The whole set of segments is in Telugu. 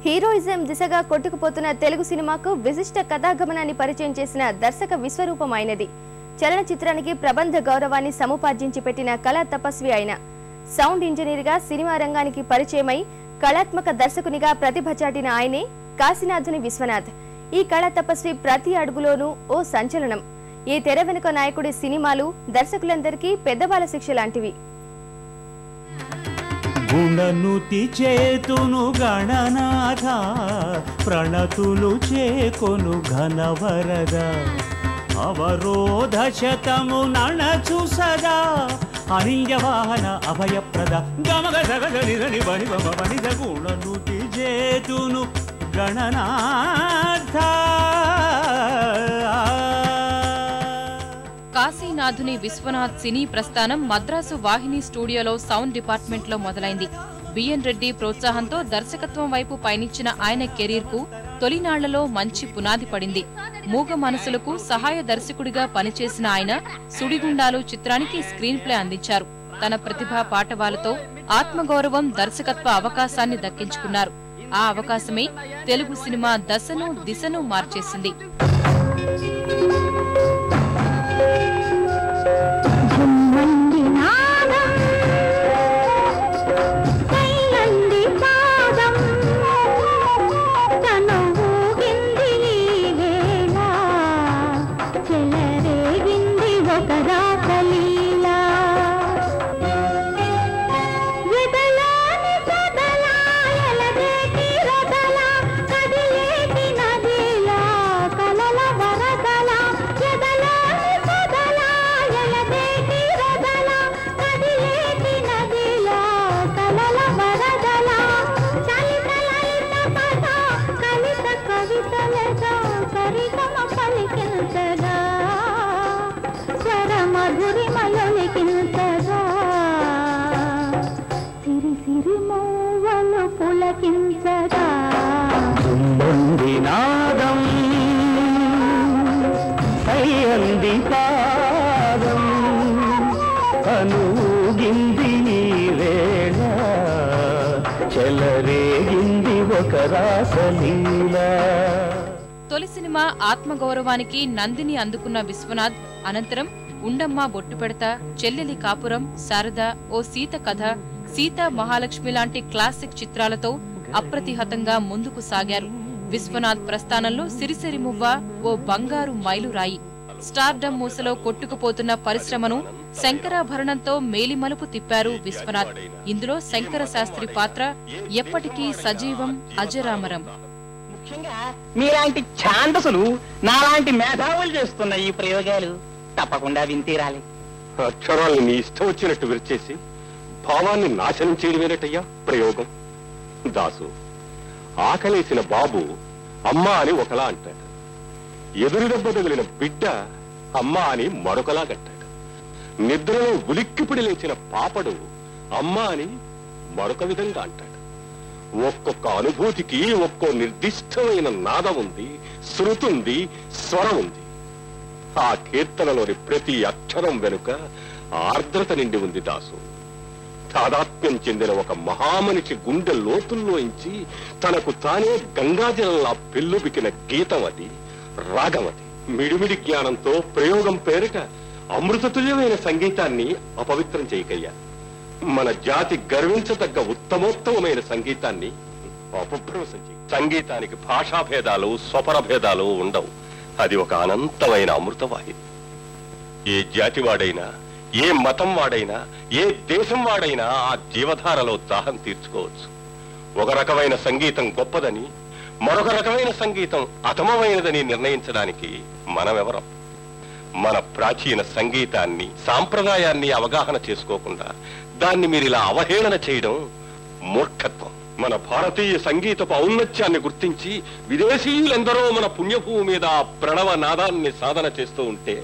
హీరోయిజం దిశగా కొట్టుకుపోతున్న తెలుగు సినిమాకు విశిష్ట కథాగమనాన్ని పరిచయం చేసిన దర్శక విశ్వరూపం అయినది. చలనచిత్రానికి ప్రబంధ గౌరవాన్ని సముపార్జించి పెట్టిన కళా తపస్వి అయిన సౌండ్ ఇంజనీర్ గా సినిమా రంగానికి పరిచయమై కళాత్మక దర్శకునిగా ప్రతిభ చాటిన ఆయనే కాశీనాథుని విశ్వనాథ్. ఈ కళా తపస్వి ప్రతి అడుగులోనూ ఓ సంచలనం. ఈ తెర వెనుక నాయకుడి సినిమాలు దర్శకులందరికీ పెద్దవాళ్ళ శిక్ష లాంటివి. గుణనుతి చేతును గణనాథ ప్రణతులు చేకొను ఘనవరద అవరోధ శతము నణచు సదా అనియవాహన అభయప్రద గమగ సగని బని బనిద గుణనుతి చేతును గణనాథ. కాశీనాథుని విశ్వనాథ్ సినీ ప్రస్థానం మద్రాసు వాహిని స్టూడియోలో సౌండ్ డిపార్ట్మెంట్ లో మొదలైంది. బిఎన్ రెడ్డి ప్రోత్సాహంతో దర్శకత్వం వైపు పయనించిన ఆయన కెరీర్ కు తొలినాళ్లలో మంచి పునాది పడింది. మూగ మనసులకు సహాయ దర్శకుడిగా పనిచేసిన ఆయన సుడిగుండాలు చిత్రానికి స్క్రీన్ ప్లే అందించారు. తన ప్రతిభా పాటవాలతో ఆత్మగౌరవం దర్శకత్వ అవకాశాన్ని దక్కించుకున్నారు. ఆ అవకాశమే తెలుగు సినిమా దశను దిశను మార్చేసింది. తొలి సినిమా ఆత్మగౌరవానికి నందిని అందుకున్న విశ్వనాథ్ అనంతరం ఉండమ్మ బొట్టు పెడతా, చెల్లెలి కాపురం, శారద, ఓ సీత కథ, సీత మహాలక్ష్మి లాంటి క్లాసిక్ చిత్రాలతో అప్రతిహతంగా ముందుకు సాగారు. విశ్వనాథ్ ప్రస్థానంలో సిరిసిరి మువ్వ ఓ బంగారు మైలురాయి. స్టార్డమ్ మూసలో కొట్టుకుపోతున్న పరిశ్రమను శంకరాభరణంతో మేలిమలుపు తిప్పారు విశ్వనాథ్. ఇందులో శంకర శాస్త్రి పాత్ర ఎప్పటికీ సజీవం, అజరామరం. ముఖ్యంగా మీలాంటి ఛాందసులు నాలాంటి మేధావులు చేస్తున్న ఈ ప్రయోగాలు తప్పకుండా వింతీరాలి. అక్షరాల్ని నీ ఇష్టం వచ్చినట్టు విరిచేసి భావాన్ని నాశనం చేయడమేనటయ్యా ప్రయోగం. దాసు, ఆకలేసిన బాబు అమ్మా అని ఒకలా అంటాడు, ఎదురు దెబ్బ తగిలిన బిడ్డ అమ్మా అని మరొకలా గంటాడు, నిద్రలో ఉలిక్కిపిడి లేచిన పాపడు అమ్మా అని మరొక విధంగా అంటాడు. ఒక్కొక్క అనుభూతికి ఒక్కో నిర్దిష్టమైన నాదం ఉంది, శృతుంది, స్వరం ఉంది. ఆ కీర్తనలోని ప్రతి అక్షరం వెనుక ఆర్ద్రత నిండి ఉంది దాసు. తాదాత్మ్యం చెందిన ఒక మహామనిషి గుండె లోతుల్లోంచి తనకు తానే గంగాజలంలా పెళ్ళుబికిన గీతం అది, రాగం అది. మిడిమిడి జ్ఞానంతో ప్రయోగం పేరిట అమృతతుల్యమైన సంగీతాన్ని అపవిత్రం చేయకయ్యా. మన జాతి గర్వించదగ్గ ఉత్తమోత్తమైన సంగీతాన్ని అపభ్రంశం చేయి. సంగీతానికి భాషాభేదాలు, స్వపర భేదాలు ఉండవు. అది ఒక అనంతమైన అమృతవాహిని. ఏ జాతి వాడైనా, ఏ మతం వాడైనా, ఏ దేశం వాడైనా ఆ జీవధారలో దాహం తీర్చుకోవచ్చు. ఒక రకమైన సంగీతం గొప్పదని, మరొక రకమైన సంగీతం అతమమైనదని నిర్ణయించడానికి మనమెవరం? మన ప్రాచీన సంగీతాన్ని, సాంప్రదాయాన్ని అవగాహన చేసుకోకుండా దాన్ని మీరిలా అవహేళన చేయడం మూర్ఖత్వం. మన భారతీయ సంగీతపు ఔన్నత్యాన్ని గుర్తించి విదేశీయులెందరో మన పుణ్యభూమి మీద ఆ ప్రణవ నాదాన్ని సాధన చేస్తూ ఉంటే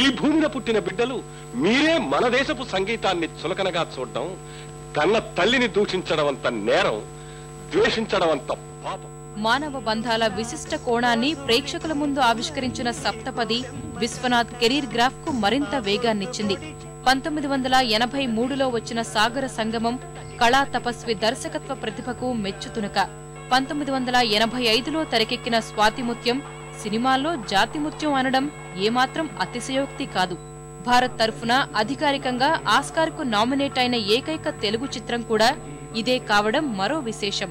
ఈ భూమిన పుట్టిన బిడ్డలు మీరే మన దేశపు సంగీతాన్ని చులకనగా చూడడం, కన్న తల్లిని దూషించడం అంత నేరం, ద్వేషించడం అంత పాపం. మానవ బంధాల విశిష్ట కోణాన్ని ప్రేక్షకుల ముందు ఆవిష్కరించిన సప్తపది విశ్వనాథ్ కెరీర్ గ్రాఫ్ కు మరింత వేగాన్నిచ్చింది. 1983లో వచ్చిన సాగర సంగమం కళా తపస్వి దర్శకత్వ ప్రతిభకు మెచ్చుతునక. 1985లో తెరకెక్కిన స్వాతిముత్యం సినిమాల్లో జాతిముత్యం అనడం ఏమాత్రం అతిశయోక్తి కాదు. భారత్ తరఫున అధికారికంగా ఆస్కార్కు నామినేట్ అయిన ఏకైక తెలుగు చిత్రం కూడా ఇదే కావడం మరో విశేషం.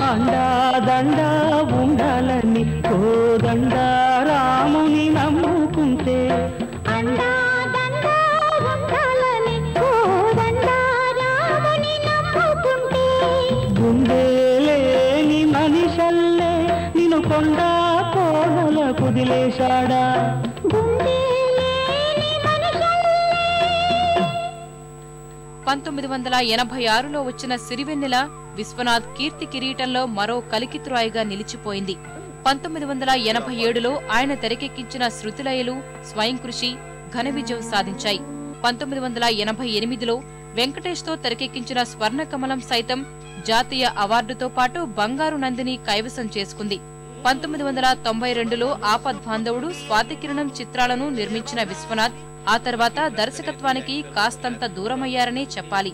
అండాదండా ఉండాలని కోదండ రాముని నమ్ముకుంటే గుండెలేని మనిషల్లే నిన్ను కొండ కోనల కుదిలేశాడా. 1986లో వచ్చిన సిరివెన్నెల విశ్వనాథ్ కీర్తి కిరీటంలో మరో కలికితురాయిగా నిలిచిపోయింది. 1987లో ఆయన తెరకెక్కించిన శృతిలయలు, స్వయం కృషి ఘన విజయం సాధించాయి. 1988లో వెంకటేష్తో తెరకెక్కించిన స్వర్ణకమలం సైతం జాతీయ అవార్డుతో పాటు బంగారు నందిని కైవసం చేసుకుంది. 1992లో ఆపద్బాంధవుడు, స్వాతికిరణం చిత్రాలను నిర్మించిన విశ్వనాథ్ ఆ తర్వాత దర్శకత్వానికి కాస్తంత దూరమయ్యారనే చెప్పాలి.